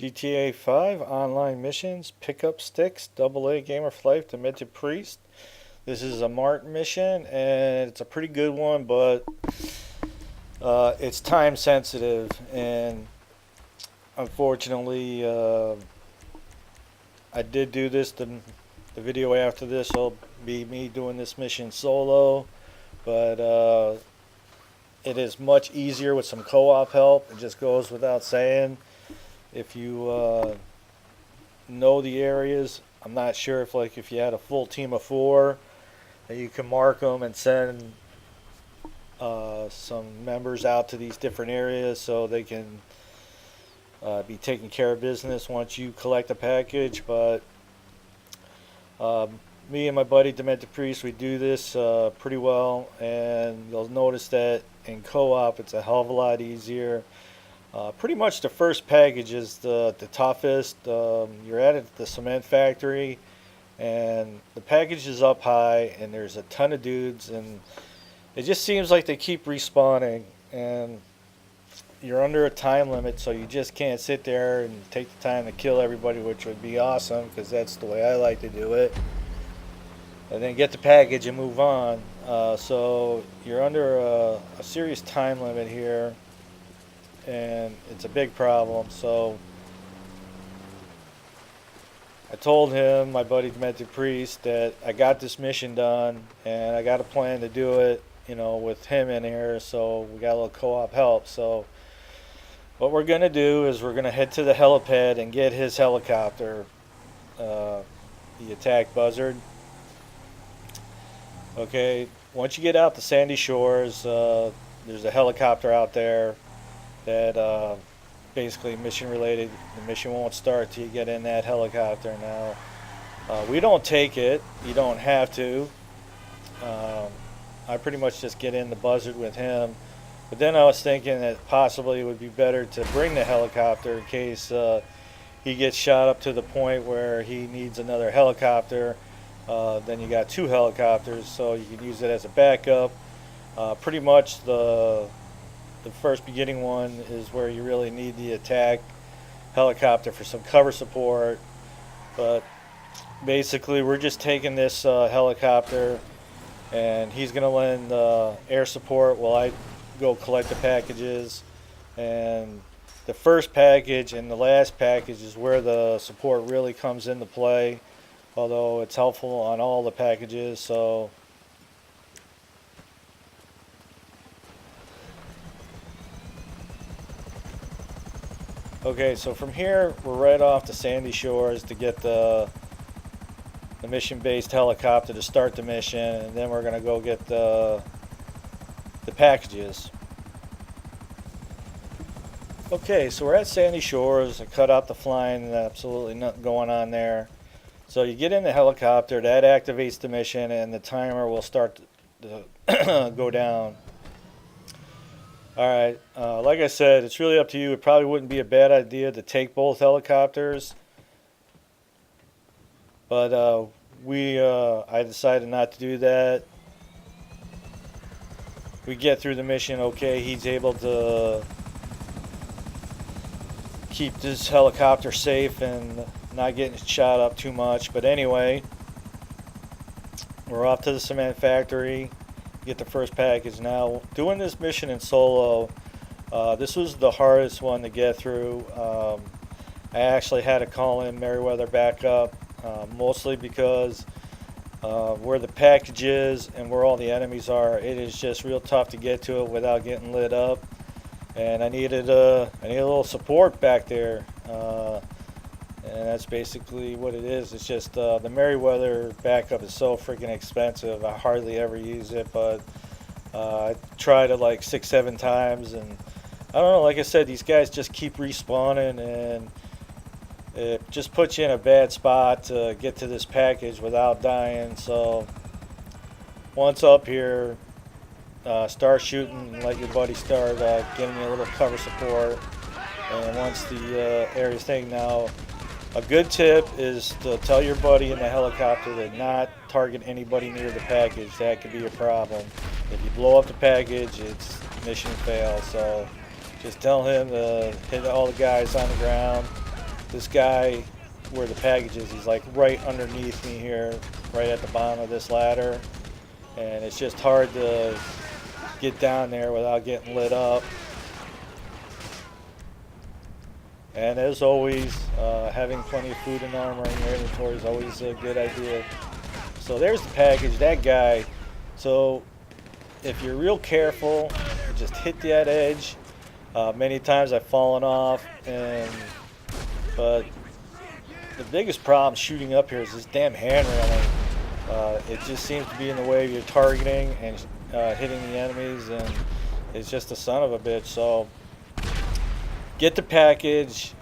GTA 5 online missions, pick up sticks, AA Gamer for Life, Demented Priest. This is a Martin mission, and it's a pretty good one, but it's time sensitive, and unfortunately, I did do this. The video after this will be me doing this mission solo, but it is much easier with some co-op help. It just goes without saying. If you know the areas, I'm not sure if you had a full team of 4, that you can mark them and send some members out to these different areas so they can be taking care of business once you collect a package. But me and my buddy Demented Priest, we do this pretty well, and you'll notice that in co-op it's a hell of a lot easier. Pretty much the first package is the toughest. You're at the cement factory, and the package is up high, and there's a ton of dudes, and it just seems like they keep respawning, and you're under a time limit, so you just can't sit there and take the time to kill everybody, which would be awesome, because that's the way I like to do it. And then get the package and move on. So you're under a serious time limit here, and it's a big problem. So I told him, my buddy Demented Priest, that I got this mission done, and I got a plan to do it, with him in here, so we got a little co-op help. So what we're going to do is we're going to head to the helipad and get his helicopter, the attack buzzard. Okay, once you get out to Sandy Shores, there's a helicopter out there that basically mission related. The mission won't start till you get in that helicopter. Now, we don't take it. You don't have to. I pretty much just get in the buzzard with him. But then I was thinking that possibly it would be better to bring the helicopter in case he gets shot up to the point where he needs another helicopter. Then you got 2 helicopters, so you can use it as a backup. Pretty much the first beginning one is where you really need the attack helicopter for some cover support. But basically, we're just taking this helicopter, and he's going to lend air support while I go collect the packages. And the first package and the last package is where the support really comes into play, although it's helpful on all the packages. So okay, so from here we're right off to Sandy Shores to get the mission-based helicopter to start the mission, and then we're going to go get the packages. Okay, so we're at Sandy Shores. I cut out the flying, and absolutely nothing going on there. So you get in the helicopter, that activates the mission, and the timer will start to go down. Alright, like I said, it's really up to you. It probably wouldn't be a bad idea to take both helicopters. But I decided not to do that. We get through the mission okay. He's able to keep this helicopter safe and not getting shot up too much. But anyway, we're off to the cement factory, get the first package. Now, doing this mission in solo, this was the hardest one to get through. I actually had to call in Meriwether backup, mostly because where the package is and where all the enemies are, it is just real tough to get to it without getting lit up. And I needed a little support back there. And that's basically what it is. It's just the Meriwether backup is so freaking expensive. I hardly ever use it, but I tried it like 6-7 times, and I don't know, like I said, these guys just keep respawning, and it just puts you in a bad spot to get to this package without dying. So once up here, start shooting and let your buddy start giving you a little cover support. And once the area's thing now, a good tip is to tell your buddy in the helicopter to not target anybody near the package. That could be a problem. If you blow up the package, it's mission fail. So just tell him to hit all the guys on the ground this guy, where the package is, he's like right underneath me here, right at the bottom of this ladder, and it's just hard to get down there without getting lit up. And as always, having plenty of food and armor in your inventory is always a good idea. So there's the package, that guy. So if you're real careful, you just hit that edge. Many times I've fallen off, but the biggest problem shooting up here is this damn hand railing. It just seems to be in the way of your targeting and hitting the enemies, and it's just a son of a bitch. So get the package.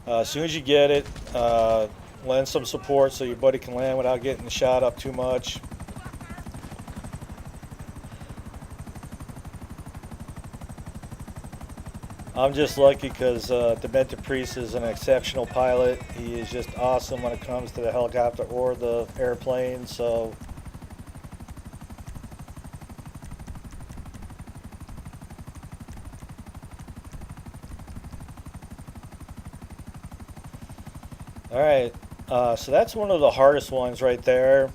As soon as you get it, lend some support so your buddy can land without getting shot up too much. I'm just lucky because Demented Priest is an exceptional pilot. He is just awesome when it comes to the helicopter or the airplane. So alright, so that's one of the hardest ones right there.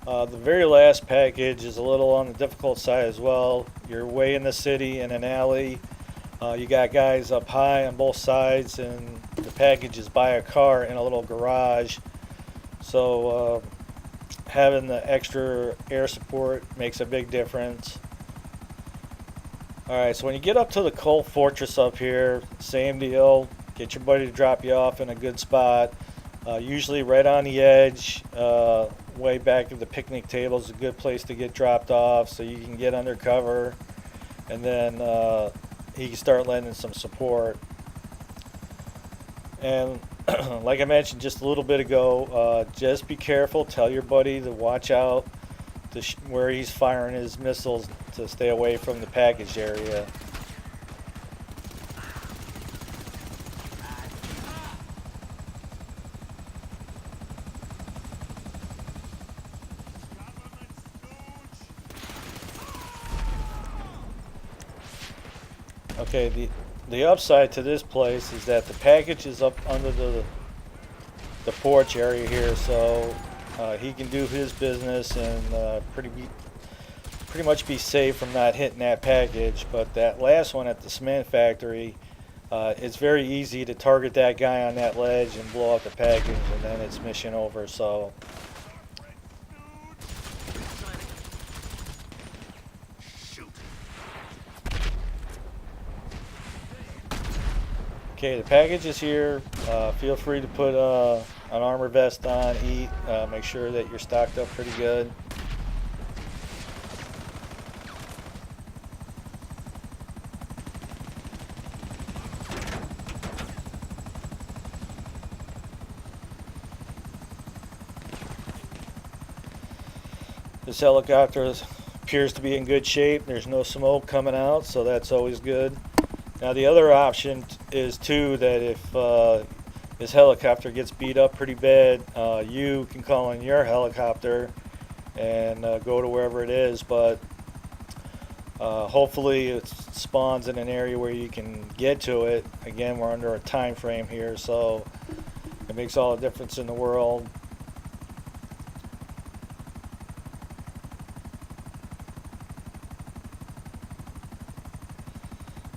The very last package is a little on the difficult side as well. You're way in the city in an alley. You got guys up high on both sides, and the package is by a car in a little garage. So having the extra air support makes a big difference. Alright, so when you get up to the Cold Fortress up here, same deal. Get your buddy to drop you off in a good spot. Usually right on the edge, way back of the picnic table is a good place to get dropped off so you can get under cover. And then he can start lending some support. And like I mentioned just a little bit ago, just be careful. Tell your buddy to watch out to where he's firing his missiles, to stay away from the package area. Okay, the upside to this place is that the package is up under the porch area here, so he can do his business and pretty much be safe from not hitting that package. But that last one at the cement factory, it's very easy to target that guy on that ledge and blow up the package, and then it's mission over. So okay, the package is here. Feel free to put an armor vest on, eat, make sure that you're stocked up pretty good. This helicopter appears to be in good shape. There's no smoke coming out, so that's always good. Now the other option is too that if this helicopter gets beat up pretty bad, you can call in your helicopter and go to wherever it is, but hopefully it spawns in an area where you can get to it. Again, we're under a time frame here, so it makes all the difference in the world.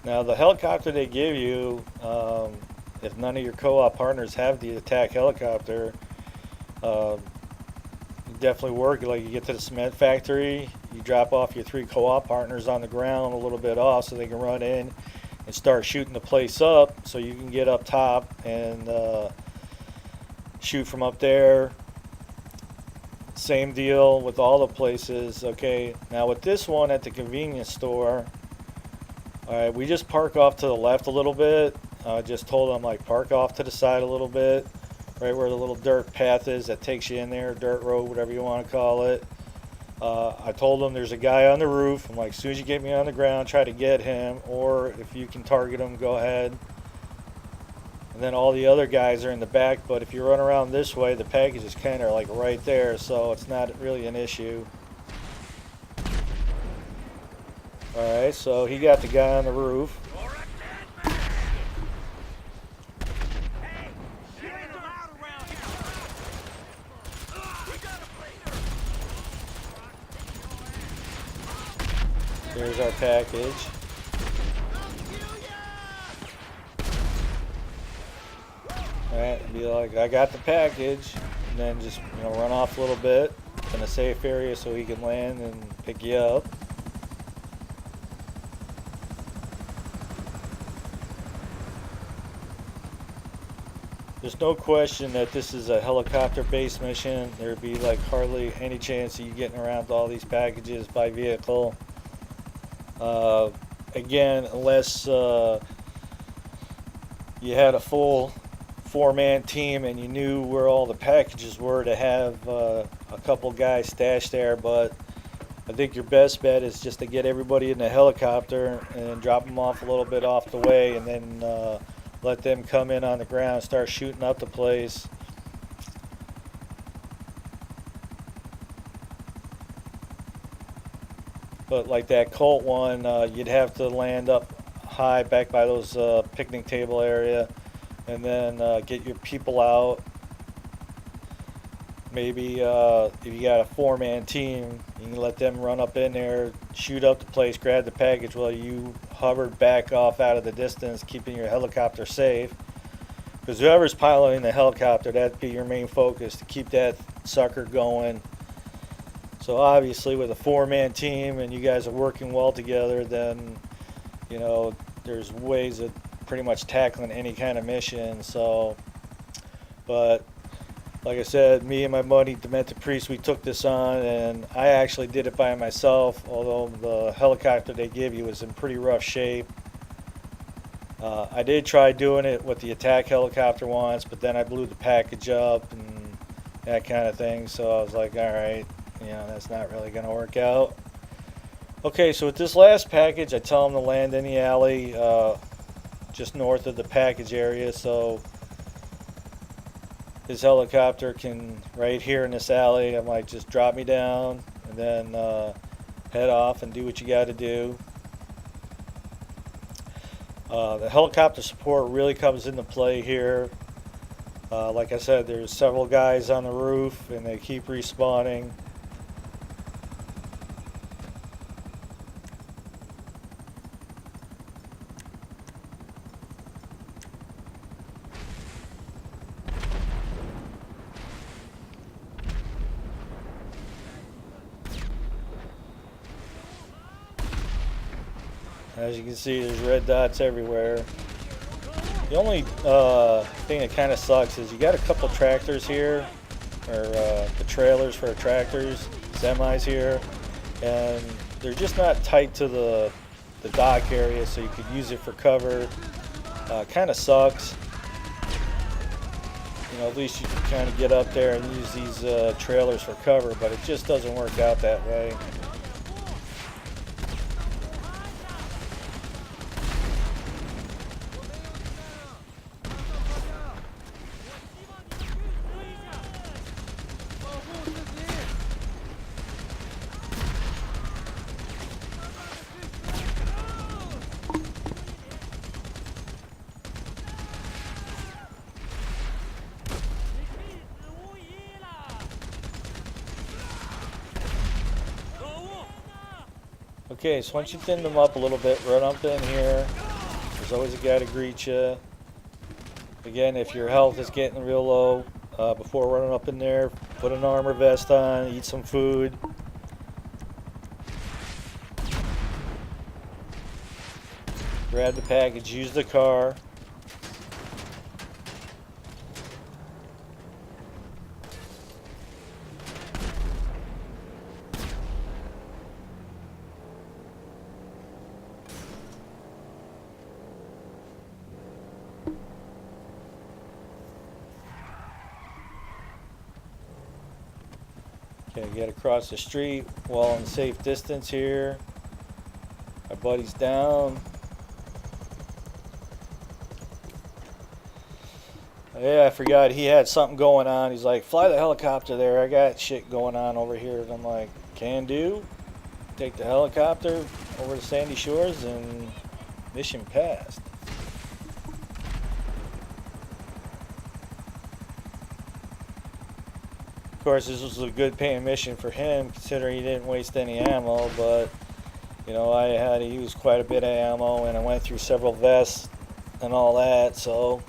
Now the helicopter they give you, if none of your co-op partners have the attack helicopter, definitely work. Like, you get to the cement factory, you drop off your 3 co-op partners on the ground a little bit off so they can run in and start shooting the place up, so you can get up top and shoot from up there. Same deal with all the places. Okay, now with this one at the convenience store, alright, we just park off to the left a little bit. Just told them, like, park off to the side a little bit, right where the little dirt path is that takes you in there, dirt road, whatever you want to call it. I told them there's a guy on the roof. I'm like, as soon as you get me on the ground, try to get him, or if you can target him, go ahead. And then all the other guys are in the back, but if you run around this way, the package is kind of like right there, so it's not really an issue. Alright, so he got the guy on the roof. Here's our package. Alright, be like, I got the package, and then just, you know, run off a little bit in a safe area so he can land and pick you up. There's no question that this is a helicopter-based mission. There'd be like hardly any chance of you getting around to all these packages by vehicle. Again, unless you had a full 4-man team and you knew where all the packages were to have a couple guys stashed there. But I think your best bet is just to get everybody in the helicopter and drop them off a little bit off the way, and then let them come in on the ground and start shooting up the place. But like that Colt one, you'd have to land up high back by those picnic table area, and then get your people out. Maybe if you got a 4-man team, you can let them run up in there, shoot up the place, grab the package while you hovered back off out of the distance, keeping your helicopter safe. Because whoever's piloting the helicopter, that'd be your main focus, to keep that sucker going. So obviously with a 4-man team and you guys are working well together, then, you know, there's ways of pretty much tackling any kind of mission. So, but like I said, me and my buddy Demented Priest, we took this on, and I actually did it by myself, although the helicopter they give you is in pretty rough shape. I did try doing it with the attack helicopter once, but then I blew the package up and that kind of thing, so I was like, alright, you know, that's not really going to work out. Okay, so with this last package, I tell them to land in the alley just north of the package area, so his helicopter can, right here in this alley, I'm like, just drop me down and then head off and do what you got to do. The helicopter support really comes into play here. Like I said, there's several guys on the roof and they keep respawning. As you can see, there's red dots everywhere. The only thing that kind of sucks is you got a couple tractors here, or the trailers for tractors, semis here, and they're just not tight to the dock area, so you could use it for cover. Kind of sucks. You know, at least you can kind of get up there and use these trailers for cover, but it just doesn't work out that way. Okay, so once you thin them up a little bit, run up in here. There's always a guy to greet you. Again, if your health is getting real low, before running up in there, put an armor vest on, eat some food. Grab the package, use the car. Okay, get across the street while in safe distance here. My buddy's down. Yeah, I forgot he had something going on. He's like, fly the helicopter there. I got shit going on over here. And I'm like, can do. Take the helicopter over to Sandy Shores and mission passed. Of course, this was a good paying mission for him, considering he didn't waste any ammo, but You know, I had to use quite a bit of ammo, and I went through several vests and all that, so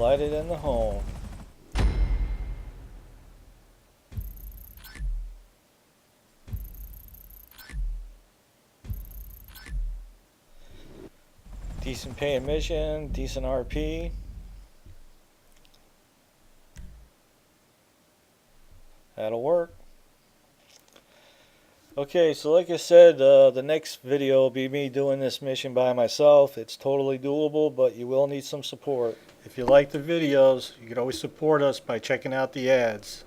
slide it in the home. Decent paying mission, decent RP. That'll work. Okay, so like I said, the next video will be me doing this mission by myself. It's totally doable, but you will need some support. If you like the videos, you can always support us by checking out the ads.